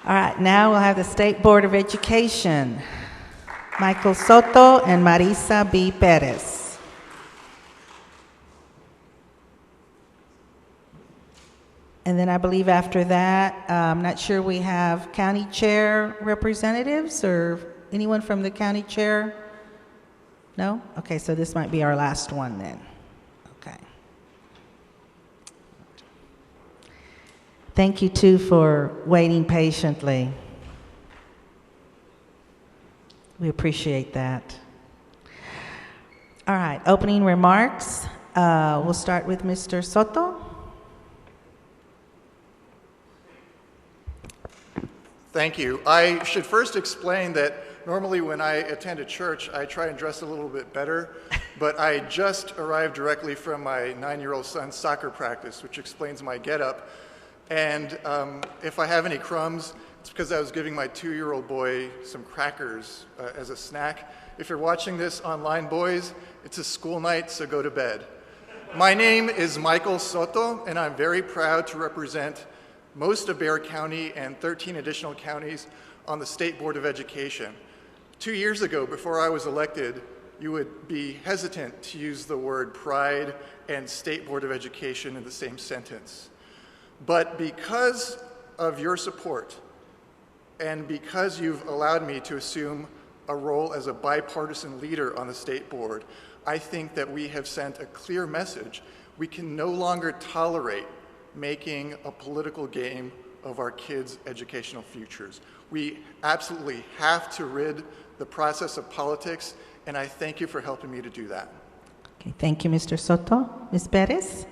All right, now we'll have the State Board of Education, Michael Soto and Marisa B. Perez. And then I believe after that, I'm not sure we have county chair representatives or anyone from the county chair? No? Okay, so this might be our last one then. Okay. Thank you too for waiting patiently. We appreciate that. All right, opening remarks. We'll start with Mr. Soto. Thank you. I should first explain that normally when I attend a church, I try and dress a little bit better, but I just arrived directly from my 9-year-old son's soccer practice, which explains my getup. And if I have any crumbs, it's because I was giving my 2-year-old boy some crackers as a snack. If you're watching this online, boys, it's a school night, so go to bed. My name is Michael Soto, and I'm very proud to represent most of Bexar County and 13 additional counties on the State Board of Education. 2 years ago, before I was elected, you would be hesitant to use the word pride and State Board of Education in the same sentence. But because of your support and because you've allowed me to assume a role as a bipartisan leader on the State Board, I think that we have sent a clear message. We can no longer tolerate making a political game of our kids' educational futures. We absolutely have to rid the process of politics, and I thank you for helping me to do that. Okay, thank you, Mr. Soto. Ms. Perez?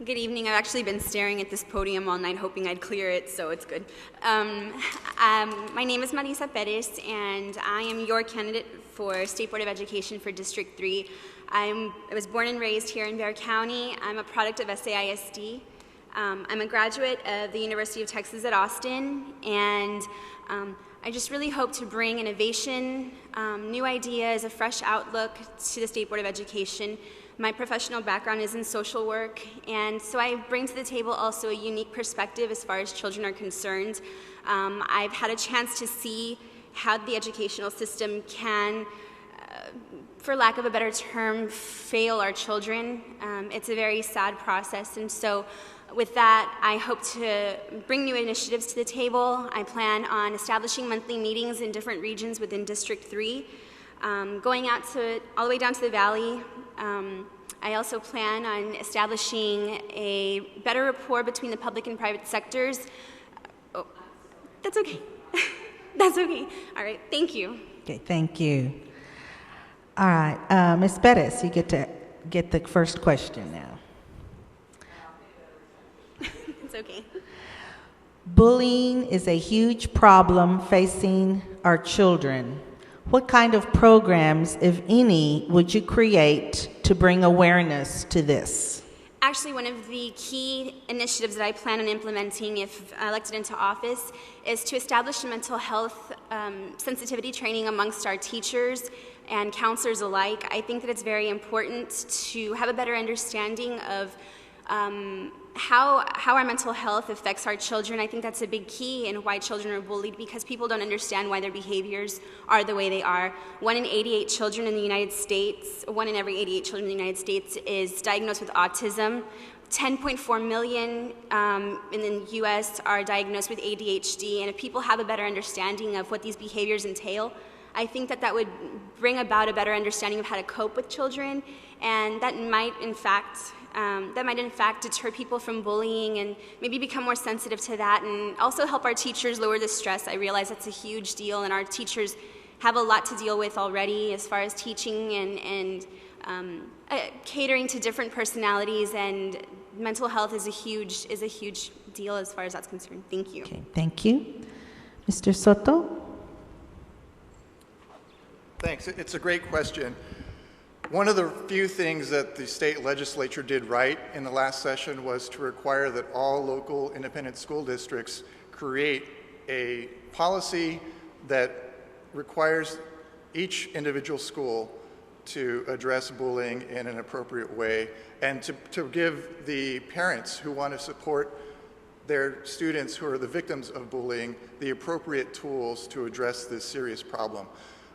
Good evening. I've actually been staring at this podium all night hoping I'd clear it, so it's good. My name is Marisa Perez, and I am your candidate for State Board of Education for District 3. I was born and raised here in Bexar County. I'm a product of SAISD. I'm a graduate of the University of Texas at Austin, and I just really hope to bring innovation, new ideas, a fresh outlook to the State Board of Education. My professional background is in social work, and so I bring to the table also a unique perspective as far as children are concerned. I've had a chance to see how the educational system can, for lack of a better term, fail our children. It's a very sad process, and so with that, I hope to bring new initiatives to the table. I plan on establishing monthly meetings in different regions within District 3, going out to all the way down to the valley. I also plan on establishing a better rapport between the public and private sectors. Oh, that's okay. That's okay. All right, thank you. Okay, thank you. All right, Ms. Perez, you get to get the first question now. It's okay. Bullying is a huge problem facing our children. What kind of programs, if any, would you create to bring awareness to this? Actually, one of the key initiatives that I plan on implementing if elected into office is to establish a mental health sensitivity training amongst our teachers and counselors alike. I think that it's very important to have a better understanding of how our mental health affects our children. I think that's a big key in why children are bullied, because people don't understand why their behaviors are the way they are. 1 in 88 children in the United States, 1 in every 88 children in the United States is diagnosed with autism. 10.4 million in the U.S. are diagnosed with ADHD, and if people have a better understanding of what these behaviors entail, I think that would bring about a better understanding of how to cope with children, and that might in fact deter people from bullying and maybe become more sensitive to that, and also help our teachers lower the stress. I realize that's a huge deal, and our teachers have a lot to deal with already as far as teaching and catering to different personalities, and mental health is a huge deal as far as that's concerned. Thank you. Okay, thank you. Mr. Soto? Thanks. It's a great question. One of the few things that the state legislature did right in the last session was to require that all local independent school districts create a policy that requires each individual school to address bullying in an appropriate way, and to give the parents who want to support their students who are the victims of bullying the appropriate tools to address this serious problem.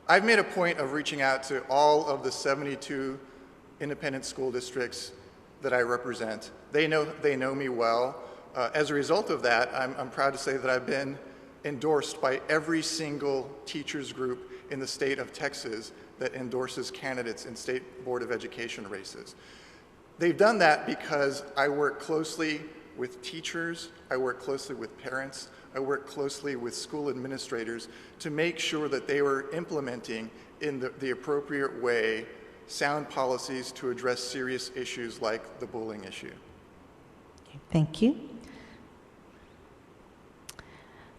I've made a point of reaching out to all of the 72 independent school districts that I represent. They know me well. As a result of that, I'm proud to say that I've been endorsed by every single teachers group in the state of Texas that endorses candidates in State Board of Education races. They've done that because I work closely with teachers, I work closely with parents, I work closely with school administrators to make sure that they were implementing in the appropriate way sound policies to address serious issues like the bullying issue. Thank you.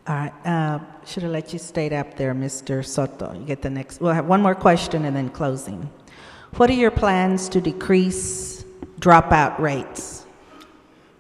All right, should I let you stay up there, Mr. Soto? You get the next, we'll have one more question and then closing. What are your plans to decrease dropout rates?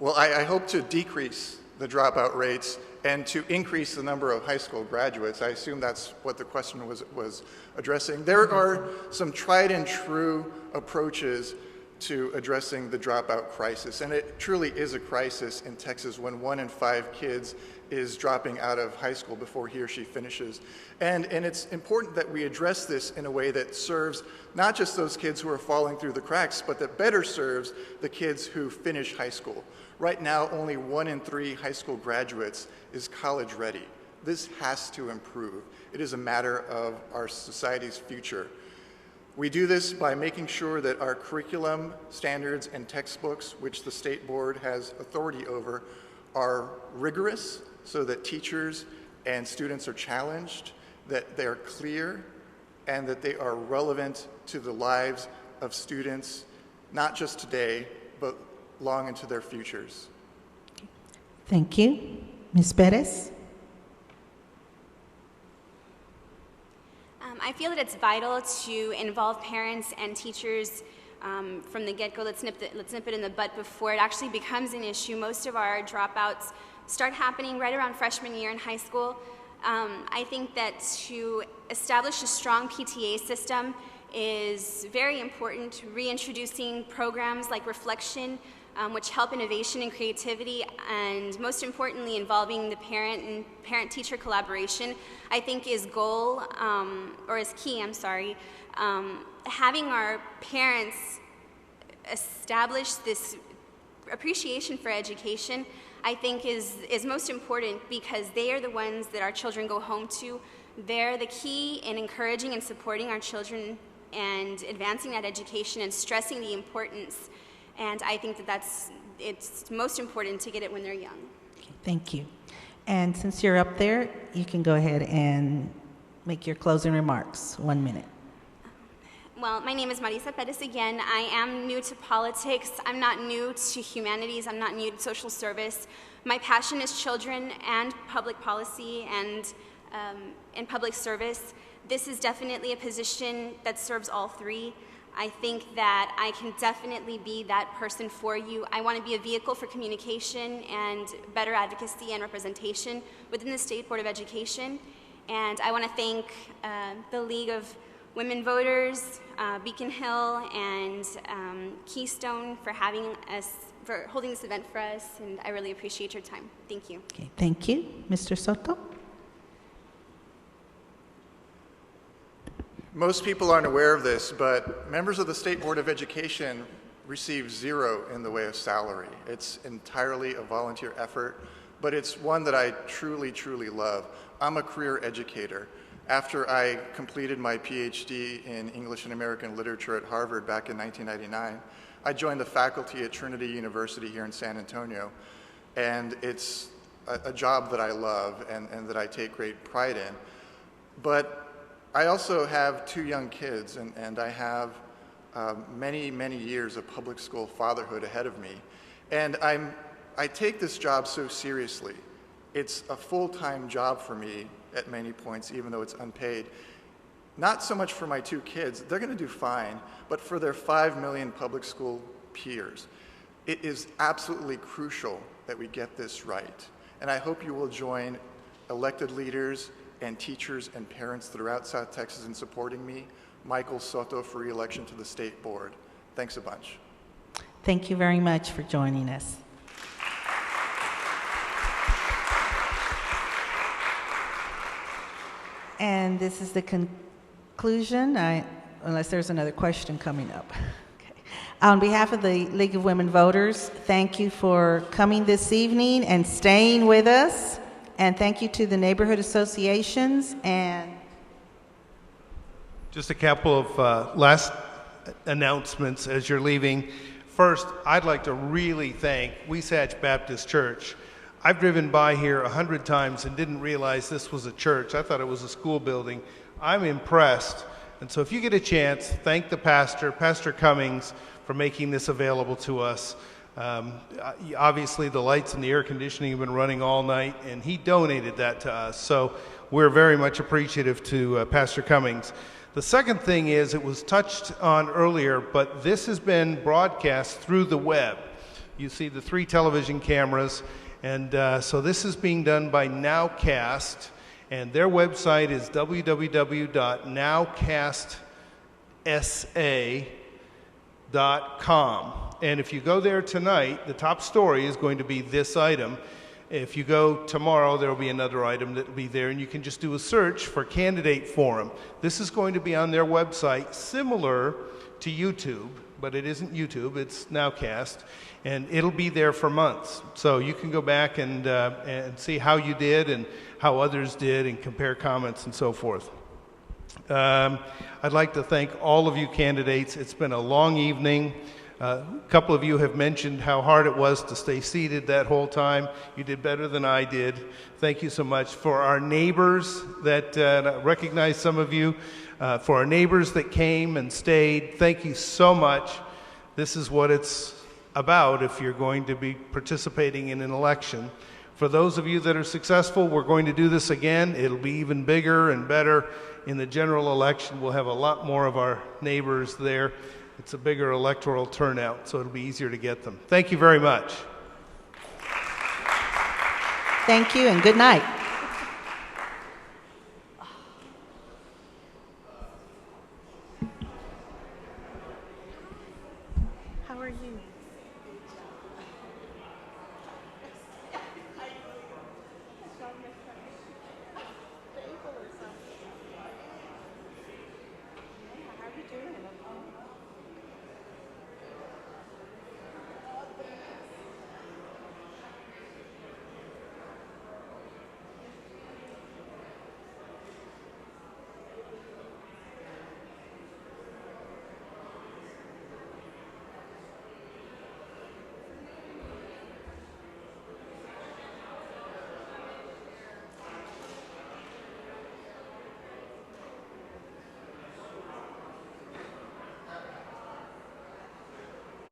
Well, I hope to decrease the dropout rates and to increase the number of high school graduates. I assume that's what the question was addressing. There are some tried and true approaches to addressing the dropout crisis, and it truly is a crisis in Texas when 1 in 5 kids is dropping out of high school before he or she finishes. And it's important that we address this in a way that serves not just those kids who are falling through the cracks, but that better serves the kids who finish high school. Right now, only 1 in 3 high school graduates is college ready. This has to improve. It is a matter of our society's future. We do this by making sure that our curriculum, standards, and textbooks, which the State Board has authority over, are rigorous so that teachers and students are challenged, that they're clear, and that they are relevant to the lives of students, not just today, but long into their futures. Thank you. Ms. Perez? I feel that it's vital to involve parents and teachers from the get-go. Let's nip it in the bud before it actually becomes an issue. Most of our dropouts start happening right around freshman year in high school. I think that to establish a strong PTA system is very important. Reintroducing programs like Reflection, which help innovation and creativity, and most importantly, involving the parent and parent-teacher collaboration, I think is key. Having our parents establish this appreciation for education, I think is most important because they are the ones that our children go home to. They're the key in encouraging and supporting our children and advancing that education and stressing the importance. And I think that it's most important to get it when they're young. Okay, thank you. And since you're up there, you can go ahead and make your closing remarks. 1 minute. Well, my name is Marisa Perez again. I am new to politics. I'm not new to humanities. I'm not new to social service. My passion is children and public policy and public service. This is definitely a position that serves all three. I think that I can definitely be that person for you. I want to be a vehicle for communication and better advocacy and representation within the State Board of Education. And I want to thank the League of Women Voters, Beacon Hill, and Keystone for holding this event for us, and I really appreciate your time. Thank you. Okay, thank you. Mr. Soto? Most people aren't aware of this, but members of the State Board of Education receive zero in the way of salary. It's entirely a volunteer effort, but it's one that I truly, truly love. I'm a career educator. After I completed my PhD in English and American Literature at Harvard back in 1999, I joined the faculty at Trinity University here in San Antonio, and it's a job that I love and that I take great pride in. But I also have 2 young kids, and I have many, many years of public school fatherhood ahead of me. And I take this job so seriously. It's a full-time job for me at many points, even though it's unpaid. Not so much for my 2 kids, they're gonna do fine, but for their 5 million public school peers. It is absolutely crucial that we get this right. And I hope you will join elected leaders and teachers and parents throughout South Texas in supporting me, Michael Soto, for re-election to the State Board. Thanks a bunch. Thank you very much for joining us. And this is the conclusion, unless there's another question coming up. Okay. On behalf of the League of Women Voters, thank you for coming this evening and staying with us. And thank you to the neighborhood associations. And just a couple of last announcements as you're leaving. First, I'd like to really thank Wasatch Baptist Church. I've driven by here 100 times and didn't realize this was a church. I thought it was a school building. I'm impressed. And so if you get a chance, thank the pastor, Pastor Cummings, for making this available to us. Obviously, the lights and the air conditioning have been running all night, and he donated that to us. So we're very much appreciative to Pastor Cummings. The second thing is, it was touched on earlier, but this has been broadcast through the web. You see the 3 television cameras. And so this is being done by Nowcast, and their website is www.nowcastsa.com. And if you go there tonight, the top story is going to be this item. If you go tomorrow, there will be another item that will be there, and you can just do a search for Candidate Forum. This is going to be on their website, similar to YouTube, but it isn't YouTube, it's Nowcast, and it'll be there for months. So you can go back and see how you did and how others did and compare comments and so forth. I'd like to thank all of you candidates. It's been a long evening. A couple of you have mentioned how hard it was to stay seated that whole time. You did better than I did. Thank you so much. For our neighbors that I recognize some of you, for our neighbors that came and stayed, thank you so much. This is what it's about if you're going to be participating in an election. For those of you that are successful, we're going to do this again. It'll be even bigger and better in the general election. We'll have a lot more of our neighbors there. It's a bigger electoral turnout, so it'll be easier to get them. Thank you very much. thank you and good night.